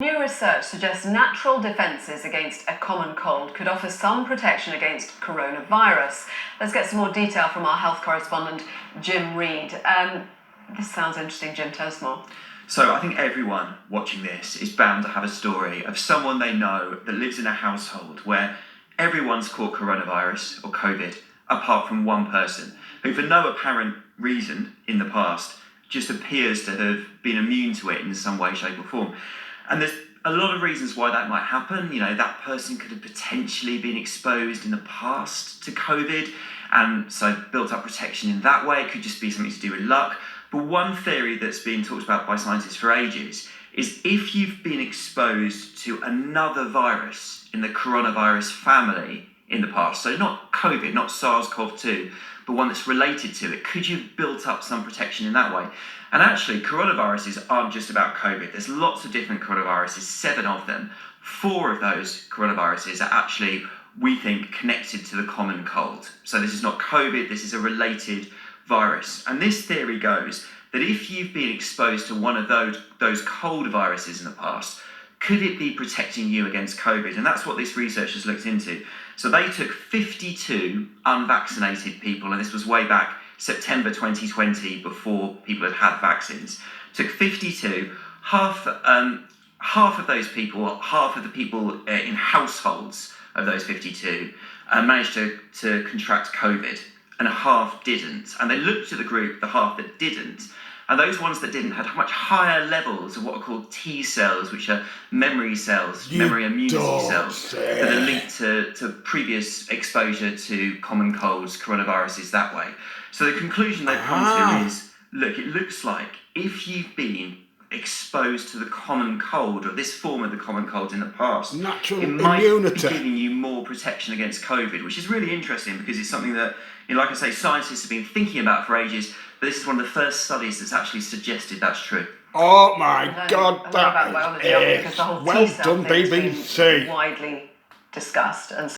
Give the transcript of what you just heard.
New research suggests natural defences against a common cold could offer some protection against coronavirus. Let's get some more detail from our health correspondent, Jim Reid. This sounds interesting, Jim. Tell us more. So I think everyone watching this is bound to have a story of someone they know that lives in a household where everyone's caught coronavirus or COVID, apart from one person, who for no apparent reason in the past just appears to have been immune to it in some way, shape or form. And there's a lot of reasons why that might happen. You know, that person could have potentially been exposed in the past to COVID and so built up protection in that way. It could just be something to do with luck. But one theory that's been talked about by scientists for ages is if you've been exposed to another virus in the coronavirus family in the past, so not COVID, not SARS-CoV-2, but one that's related to it, could you have built up some protection in that way? And actually, coronaviruses aren't just about COVID. There's lots of different coronaviruses, 7 of them. 4 of those coronaviruses are actually, we think, connected to the common cold. So this is not COVID, this is a related virus. And this theory goes that if you've been exposed to one of those cold viruses in the past, could it be protecting you against COVID? And that's what this research has looked into. So they took 52 unvaccinated people, and this was way back September 2020, before people had had vaccines. Took 52, half of those people, half of the people in households of those 52 managed to contract COVID, and half didn't. And they looked at the group, the half that didn't, and those ones that didn't had much higher levels of what are called T cells, which are memory cells, memory immunity cells, that are linked to previous exposure to common colds, coronaviruses that way. So the conclusion they've come to is, look, it looks like if you've been exposed to the common cold, or this form of the common cold in the past, natural it might immunity be giving you more protection against COVID, which is really interesting because it's something that, you know, like I say, scientists have been thinking about for ages, but this is one of the first studies that's actually suggested that's true. Oh my God, that is well done, T-cell BBC. widely discussed. And